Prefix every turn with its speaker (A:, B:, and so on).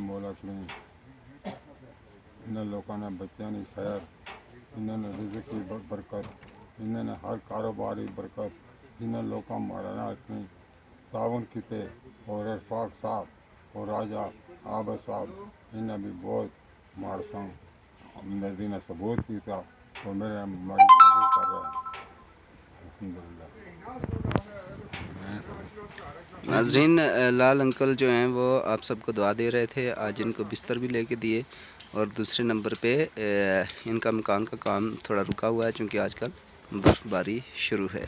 A: مولا کریم ان لوگوں نے بچیاں کی خیر، انہوں نے رزق کی برکت، انہوں نے ہر کاروباری برکت، جنہیں لوگوں مارنا اپنی تعاون کیتے اور ارفاق صاحب اور راجہ عابد صاحب انہیں بھی بہت مارساں ندی نے ثبوت کیتا اور میرے ماڑی مدد کر رہے ہیں الحمدللہ۔
B: ناظرین، لال انکل جو ہیں وہ آپ سب کو دعا دے رہے تھے، آج ان کو بستر بھی لے کے دیے، اور دوسرے نمبر پہ ان کا مکان کا کام تھوڑا رکا ہوا ہے چونکہ آج کل برف باری شروع ہے۔